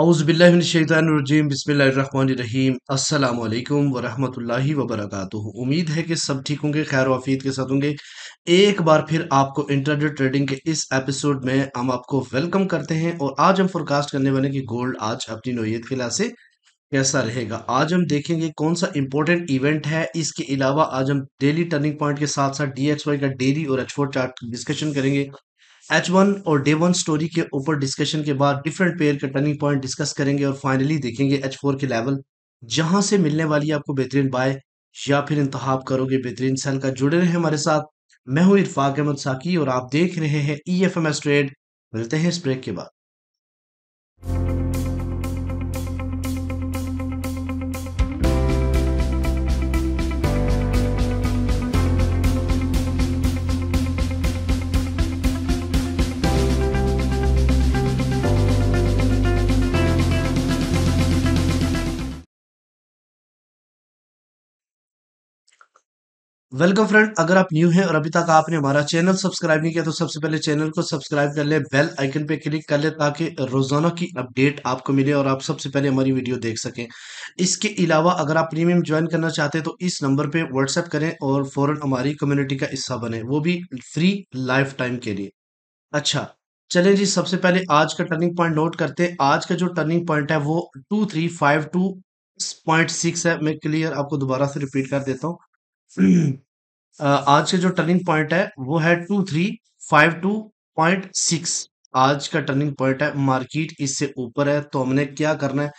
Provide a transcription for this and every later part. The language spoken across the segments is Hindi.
औज़ुबिल्लाहिमिनश्शैतानिर्रजीम बिस्मिल्लाहिर्रहमानिर्रहीम अस्सलामु अलैकुम वरहमतुल्लाहि वबरकातुहू। उम्मीद है कि सब ठीक होंगे, खैर वाफियत के साथ होंगे। एक बार फिर आपको इंट्राडे ट्रेडिंग के इस एपिसोड में हम आपको वेलकम करते हैं और आज हम फोरकास्ट करने वाले कि गोल्ड आज अपनी नौयत के लिहाज से कैसा रहेगा। आज हम देखेंगे कौन सा इंपॉर्टेंट इवेंट है। इसके अलावा आज हम डेली टर्निंग पॉइंट के साथ साथ DXY का डेली और H4 चार्ट डिस्कशन करेंगे। H1 और डे 1 स्टोरी के ऊपर डिस्कशन के बाद डिफरेंट पेयर का टर्निंग पॉइंट डिस्कस करेंगे और फाइनली देखेंगे H4 के लेवल जहां से मिलने वाली है आपको बेहतरीन बाय या फिर इंतखाब करोगे बेहतरीन सेल का। जुड़े रहे हमारे साथ। मैं हूं इरफाक अहमद साकी और आप देख रहे हैं EFMS ट्रेड। मिलते हैं इस ब्रेक के बाद। वेलकम फ्रेंड, अगर आप न्यू हैं और अभी तक आपने हमारा चैनल सब्सक्राइब नहीं किया तो सबसे पहले चैनल को सब्सक्राइब कर ले, बेल आइकन पे क्लिक कर ले ताकि रोजाना की अपडेट आपको मिले और आप सबसे पहले हमारी वीडियो देख सकें। इसके अलावा अगर आप प्रीमियम ज्वाइन करना चाहते हैं तो इस नंबर पे व्हाट्सएप करें और फौरन हमारी कम्युनिटी का हिस्सा बने, वो भी फ्री लाइफ टाइम के लिए। अच्छा, चलें जी, सबसे पहले आज का टर्निंग पॉइंट नोट करते हैं। आज का जो टर्निंग पॉइंट है वो 2352.6 है। मैं क्लियर आपको दोबारा से रिपीट कर देता हूँ। आज के जो टर्निंग पॉइंट है वो है 2352.6। आज का टर्निंग पॉइंट है। मार्केट इससे ऊपर है तो हमने क्या करना है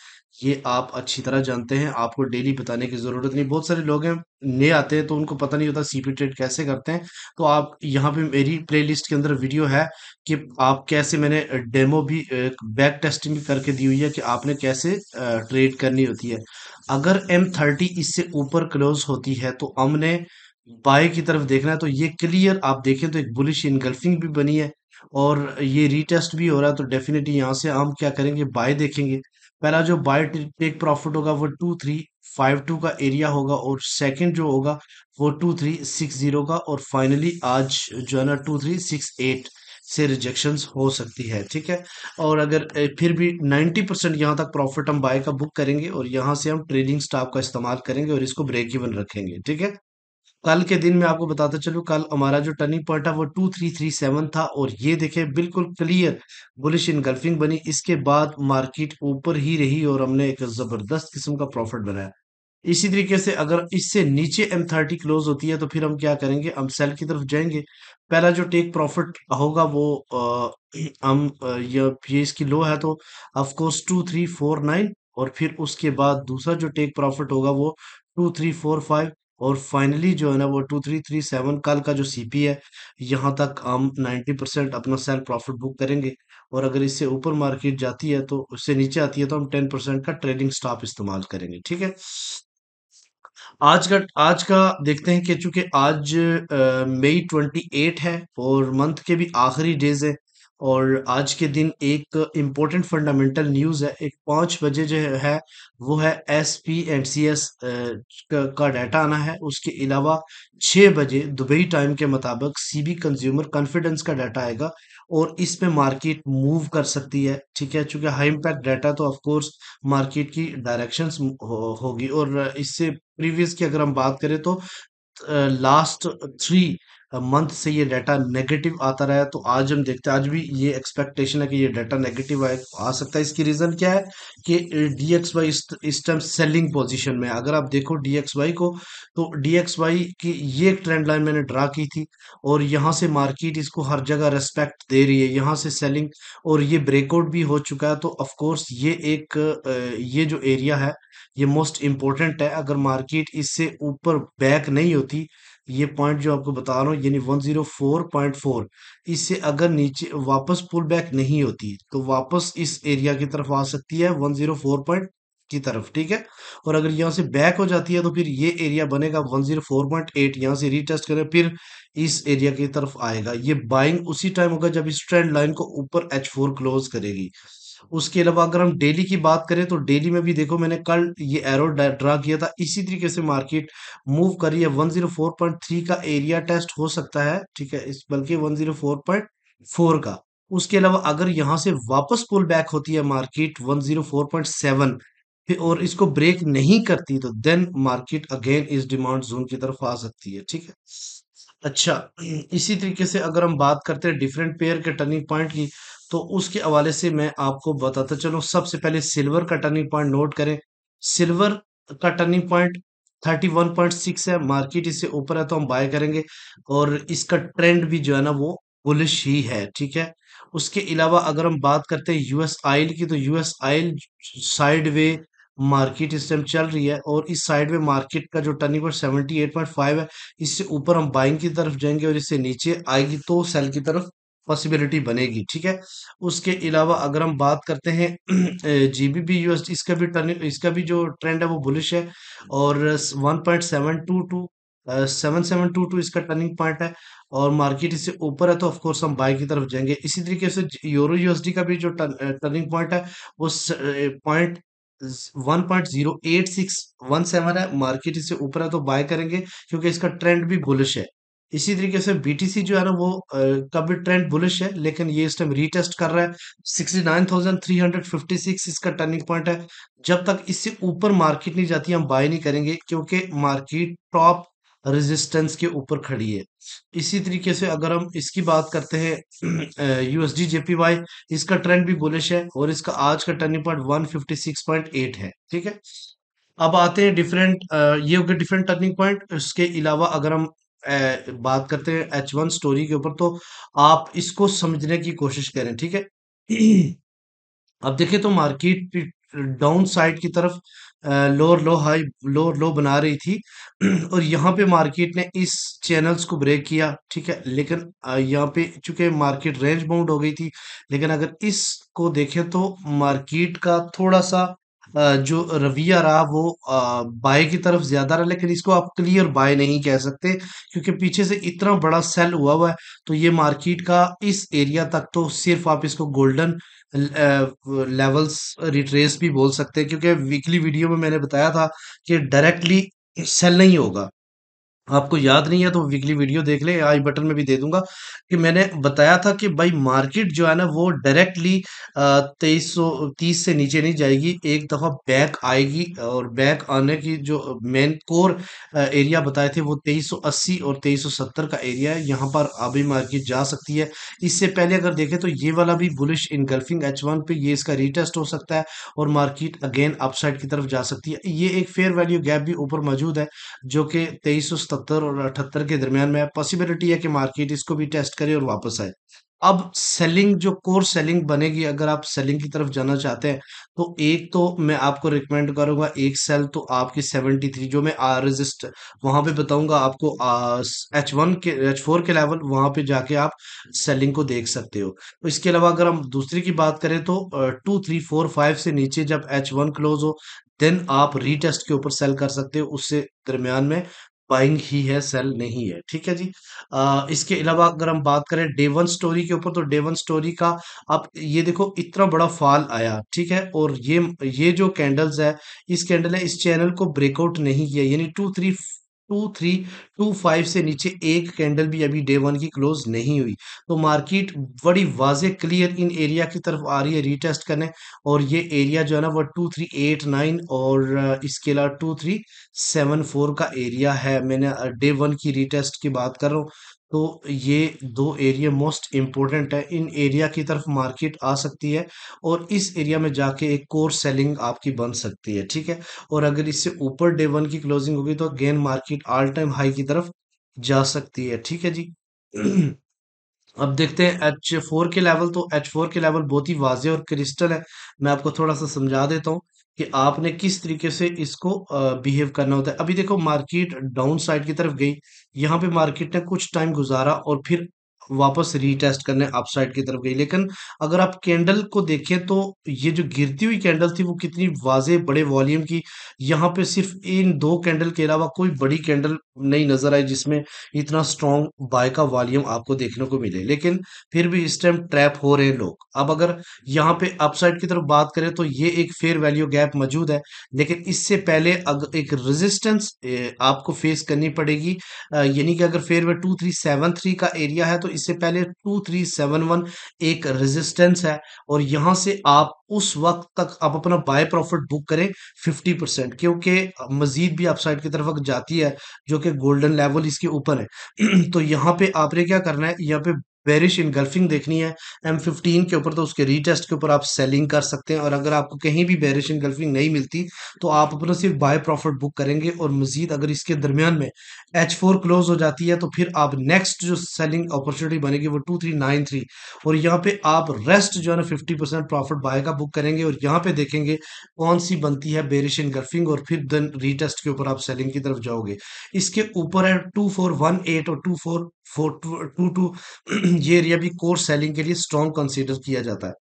ये आप अच्छी तरह जानते हैं, आपको डेली बताने की जरूरत नहीं। बहुत सारे लोग हैं नए आते हैं तो उनको पता नहीं होता सीपी ट्रेड कैसे करते हैं। तो आप यहाँ पे मेरी प्लेलिस्ट के अंदर वीडियो है कि आप कैसे, मैंने डेमो भी बैक टेस्टिंग भी करके दी हुई है कि आपने कैसे ट्रेड करनी होती है। अगर M30 इससे ऊपर क्लोज होती है तो हमने बाय की तरफ देखना है। तो ये क्लियर आप देखें तो एक बुलिश इनगल्फिंग भी बनी है और ये रीटेस्ट भी हो रहा है। तो डेफिनेटली यहाँ से हम क्या करेंगे, बाय देखेंगे। पहला जो बाय टेक प्रॉफिट होगा वो 2352 का एरिया होगा और सेकंड जो होगा वो 2360 का और फाइनली आज जो है ना 2368 से रिजेक्शंस हो सकती है। ठीक है। और अगर फिर भी 90% यहाँ तक प्रॉफिट हम बाय का बुक करेंगे और यहाँ से हम ट्रेडिंग स्टॉप का इस्तेमाल करेंगे और इसको ब्रेक इवन रखेंगे। ठीक है। कल के दिन में आपको बताता चलूं, कल हमारा जो टर्निंग पॉइंट था वो 2337 था और ये देखे बिल्कुल क्लियर बुलिश इनगल्फिंग बनी। इसके बाद मार्केट ऊपर ही रही और हमने एक जबरदस्त किस्म का प्रॉफिट बनाया। इसी तरीके से अगर इससे नीचे M30 क्लोज होती है तो फिर हम क्या करेंगे, हम सेल की तरफ जाएंगे। पहला जो टेक प्रॉफिट होगा वो हम ये इसकी लो है तो ऑफ कोर्स 2349 और फिर उसके बाद दूसरा जो टेक प्रॉफिट होगा वो 2345 और फाइनली जो है ना वो 2337। कल का जो सीपी है यहाँ तक हम 90% अपना सेल प्रॉफिट बुक करेंगे और अगर इससे ऊपर मार्केट जाती है तो उससे नीचे आती है तो हम 10% का ट्रेडिंग स्टॉप इस्तेमाल करेंगे। ठीक है। आज का देखते हैं कि चूंकि आज मई 28 है और मंथ के भी आखिरी डेज है और आज के दिन एक इम्पोर्टेंट फंडामेंटल न्यूज़ है। एक 5 बजे जो है वो है SPNCS का डाटा आना है। उसके अलावा 6 बजे दुबई टाइम के मुताबिक CB कंज्यूमर कॉन्फिडेंस का डाटा आएगा और इस पे मार्केट मूव कर सकती है। ठीक है। चूंकि हाई इम्पैक्ट डाटा तो ऑफ कोर्स मार्केट की डायरेक्शंस होगी और इससे प्रीवियस की अगर हम बात करें तो लास्ट 3 मंथ से ये डाटा नेगेटिव आता रहा है। तो आज हम देखते हैं, आज भी ये एक्सपेक्टेशन है कि ये डाटा नेगेटिव आ सकता है। इसकी रीजन क्या है कि DXY इस टाइम सेलिंग पोजीशन में है। अगर आप देखो DXY को तो DXY की ये एक ट्रेंड लाइन मैंने ड्रा की थी और यहाँ से मार्केट इसको हर जगह रेस्पेक्ट दे रही है। यहाँ से सेलिंग और ये ब्रेकआउट भी हो चुका है। तो ऑफ कोर्स ये एक ये जो एरिया है ये मोस्ट इम्पोर्टेंट है। अगर मार्केट इससे ऊपर बैक नहीं होती, ये पॉइंट जो आपको बता रहा हूँ यानी 104.4, इससे अगर नीचे वापस पुल बैक नहीं होती तो वापस इस एरिया की तरफ आ सकती है 104 पॉइंट की तरफ। ठीक है। और अगर यहाँ से बैक हो जाती है तो फिर ये एरिया बनेगा 104.8, यहाँ से रीटेस्ट करें फिर इस एरिया की तरफ आएगा। ये बाइंग उसी टाइम होगा जब इस ट्रेंड लाइन को ऊपर H4 क्लोज करेगी। उसके अलावा अगर हम डेली की बात करें तो डेली में भी देखो मैंने कल ये एरो ड्रा किया था, इसी तरीके से मार्केट मूव कर रही है। 104.3 का एरिया टेस्ट हो सकता है। ठीक है। इस बल्कि 104.4 का उसके अलावा अगर यहाँ से वापस पुल बैक होती है मार्केट 104.7 फिर और इसको ब्रेक नहीं करती तो देन मार्केट अगेन इस डिमांड जोन की तरफ आ सकती है, ठीक है। अच्छा, इसी तरीके से अगर हम बात करते हैं डिफरेंट पेयर के टर्निंग पॉइंट की, तो उसके हवाले से मैं आपको बताता चलूं। सबसे पहले सिल्वर का टर्निंग पॉइंट नोट करें। सिल्वर का टर्निंग पॉइंट 31.6 है, मार्केट इससे ऊपर है तो हम बाय करेंगे, और इसका ट्रेंड भी जो है ना वो बुलिश ही है, ठीक है। उसके अलावा अगर हम बात करते हैं यूएस आयल की, तो US oil side way market इस टाइम चल रही है, और इस साइड में मार्केट का जो टर्निंग पॉइंट 78.5 है, इससे ऊपर हम बाइंग की तरफ जाएंगे और इससे नीचे आएगी तो सेल की तरफ पॉसिबिलिटी बनेगी, ठीक है। उसके अलावा अगर हम बात करते हैं जीबीपी यूएसडी, इसका भी जो ट्रेंड है वो बुलिश है, और 1.722 7722 इसका टर्निंग पॉइंट है, और मार्केट इससे ऊपर है तो ऑफ कोर्स हम बाई की तरफ जाएंगे। इसी तरीके से यूरो यूएसडी का भी जो टर्निंग पॉइंट है वो पॉइंट 1.08617 है, मार्केट इससे ऊपर है तो बाय करेंगे क्योंकि इसका ट्रेंड भी बुलिश है। इसी तरीके से बीटीसी जो है ना वो का भी ट्रेंड बुलिश है, लेकिन ये इस टाइम रीटेस्ट कर रहा है। 69,356 इसका टर्निंग पॉइंट है। जब तक इससे ऊपर मार्केट नहीं जाती हम बाय नहीं करेंगे, क्योंकि मार्केट टॉप रेजिस्टेंस के ऊपर खड़ी है। इसी तरीके से अगर हम इसकी बात करते हैं यूएसडी जेपीवाई, इसका ट्रेंड भी बुलिश है, और इसका आज का टर्निंग पॉइंट 156.8 है, ठीक है। अब आते हैं डिफरेंट, ये हो गए डिफरेंट टर्निंग पॉइंट। इसके अलावा अगर हम बात करते हैं H1 स्टोरी के ऊपर, तो आप इसको समझने की कोशिश करें, ठीक है। अब देखें तो मार्केट डाउन साइड की तरफ लोअर लो हाई लोअर लो बना रही थी और यहाँ पे मार्केट ने इस चैनल्स को ब्रेक किया, ठीक है। लेकिन यहाँ पे चूंकि मार्केट रेंज बाउंड हो गई थी, लेकिन अगर इसको देखें तो मार्केट का थोड़ा सा जो रवैया रहा वो बाय की तरफ ज्यादा रहा, लेकिन इसको आप क्लियर बाय नहीं कह सकते क्योंकि पीछे से इतना बड़ा सेल हुआ हुआ है। तो ये मार्केट का इस एरिया तक तो सिर्फ आप इसको गोल्डन लेवल्स रिट्रेस भी बोल सकते हैं, क्योंकि वीकली वीडियो में मैंने बताया था कि डायरेक्टली सेल नहीं होगा। आपको याद नहीं है तो वीकली वीडियो देख ले, आई बटन में भी दे दूंगा, कि मैंने बताया था कि भाई मार्केट जो है ना वो डायरेक्टली 2330 से नीचे नहीं जाएगी, एक दफा बैक आएगी, और बैक आने की जो मेन कोर एरिया बताए थे वो 2380 और 2370 का एरिया है, यहाँ पर अभी मार्केट जा सकती है। इससे पहले अगर देखें तो ये वाला भी बुलिश इनगल्फिंग H1 पे ये इसका रीटेस्ट हो सकता है, और मार्केट अगेन अपसाइड की तरफ जा सकती है। ये एक फेयर वैल्यू गैप भी ऊपर मौजूद है जो कि 2377 और 78 के दरमियान में है। पॉसिबिलिटी है कि मार्केट इसको भी टेस्ट करे और वापस आए। अब सेलिंग जो कोर सेलिंग बनेगी, अगर आप सेलिंग की तरफ जाना चाहते हैं, तो एक तो मैं आपको रिकमेंड करूंगा, एक सेल तो आपकी 73 जो मैं रेजिस्ट वहां पे बताऊंगा आपको, H1 के H4 के लेवल वहां पे जाके आप सेलिंग को देख सकते हो। तो इसके अलावा अगर हम दूसरी की बात करें तो 2345 से नीचे जब H1 क्लोज हो देन आप रीटेस्ट के ऊपर सेल कर सकते हो, उससे दरमियान में बाइंग ही है, सेल नहीं है, ठीक है जी। इसके अलावा अगर हम बात करें डे वन स्टोरी के ऊपर, तो डे वन स्टोरी का आप ये देखो इतना बड़ा फॉल आया, ठीक है, और ये जो कैंडल्स है, इस कैंडल ने इस चैनल को ब्रेकआउट नहीं किया, यानी 2325 से नीचे एक कैंडल भी अभी डे वन की क्लोज नहीं हुई। तो मार्केट बड़ी वाजे क्लियर इन एरिया की तरफ आ रही है रीटेस्ट करने, और ये एरिया जो है ना वो 2389 और इसके अलावा 2374 का एरिया है। मैंने डे वन की रीटेस्ट की बात कर रहा हूँ। तो ये दो एरिया मोस्ट इम्पोर्टेंट है, इन एरिया की तरफ मार्केट आ सकती है, और इस एरिया में जाके एक कोर सेलिंग आपकी बन सकती है, ठीक है। और अगर इससे ऊपर डे वन की क्लोजिंग होगी तो again market all time high की तरफ जा सकती है, ठीक है जी। अब देखते हैं H4 के लेवल, तो H4 के लेवल बहुत ही वाजे और क्रिस्टल है। मैं आपको थोड़ा सा समझा देता हूँ कि आपने किस तरीके से इसको बिहेव करना होता है। अभी देखो मार्केट डाउन साइड की तरफ गई, यहाँ पे मार्केट ने कुछ टाइम गुजारा और फिर वापस रीटेस्ट करने अपसाइड की तरफ गई, लेकिन अगर आप कैंडल को देखें तो ये जो गिरती हुई कैंडल थी वो कितनी वाजे बड़े वॉल्यूम की, यहाँ पे सिर्फ इन दो कैंडल के अलावा कोई बड़ी कैंडल नहीं नजर आई जिसमें इतना स्ट्रॉन्ग बाय का वॉल्यूम आपको देखने को मिले, लेकिन फिर भी इस टाइम ट्रैप हो रहे हैं लोग। अब अगर यहाँ पे अपसाइड की तरफ बात करें तो ये एक फेयर वैल्यू गैप मौजूद है, लेकिन इससे पहले अगर एक रेजिस्टेंस आपको फेस करनी पड़ेगी, यानी कि अगर फेयर वे 2373 का एरिया है तो इससे पहले 2371 एक रेजिस्टेंस है, और यहाँ से आप उस वक्त तक आप अपना बाय प्रॉफिट बुक करें 50%, क्योंकि मजीद भी अपसाइड की तरफ अगर जाती है, जो कि गोल्डन लेवल इसके ऊपर है। तो यहाँ पे आपने क्या करना है, यहाँ पे बेरिश इनगल्फिंग देखनी है M15 के ऊपर, तो उसके रीटेस्ट के ऊपर आप सेलिंग कर सकते हैं। और अगर आपको कहीं भी बेरिश इनगल्फिंग नहीं मिलती, तो आप अपना सिर्फ बाय प्रॉफिट बुक करेंगे। और मजीद अगर इसके दरमियान में H4 क्लोज हो जाती है, तो फिर आप नेक्स्ट जो सेलिंग अपॉर्चुनिटी बनेगी वो 2393, और यहाँ पे आप रेस्ट जो है ना 50% प्रॉफिट बाय का बुक करेंगे, और यहाँ पे देखेंगे कौन सी बनती है बेरिश इनगल्फिंग, और फिर देन रीटेस्ट के ऊपर आप सेलिंग की तरफ जाओगे। इसके ऊपर है 2418 और 2422, ये एरिया भी कोर सेलिंग के लिए स्ट्रॉन्ग कंसीडर किया जाता है।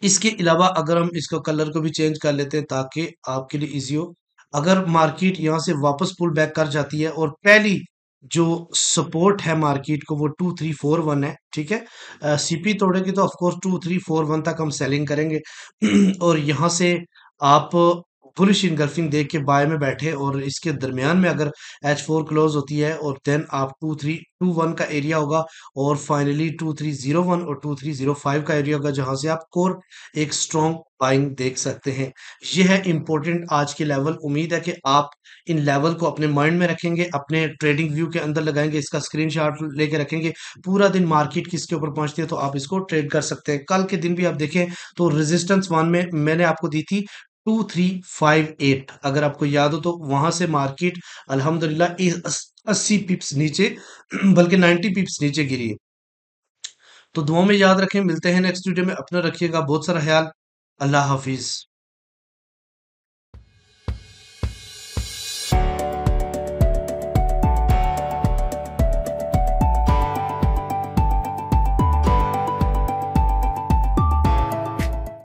इसके अलावा अगर हम इसका कलर को भी चेंज कर लेते हैं ताकि आपके लिए इजी हो, अगर मार्केट यहाँ से वापस पुल बैक कर जाती है, और पहली जो सपोर्ट है मार्केट को वो 2341 है, ठीक है। सीपी तोड़ेगी तो ऑफकोर्स 2341 तक हम सेलिंग करेंगे। और यहाँ से आप बुलिश इनगल्फिंग देख के बाय में बैठे, और इसके दरमियान में अगर H4 क्लोज होती है, और देन आप 2321 का एरिया होगा, और फाइनली 2301 और 2305 का एरिया होगा, जहां से आप कोर एक स्ट्रॉन्ग बाइंग देख सकते हैं। यह है इंपॉर्टेंट आज के लेवल। उम्मीद है कि आप इन लेवल को अपने माइंड में रखेंगे, अपने ट्रेडिंग व्यू के अंदर लगाएंगे, इसका स्क्रीनशॉट लेके रखेंगे। पूरा दिन मार्केट किसके ऊपर पहुंचती है तो आप इसको ट्रेड कर सकते हैं। कल के दिन भी आप देखें तो रेजिस्टेंस वन में मैंने आपको दी थी 2358, अगर आपको याद हो तो वहां से मार्केट अल्हम्दुलिल्लाह 80 पिप्स नीचे, बल्कि 90 पिप्स नीचे गिरी है। तो दुआ में याद रखें, मिलते हैं नेक्स्ट वीडियो में, अपना रखिएगा बहुत सारा ख्याल। अल्लाह हाफिज।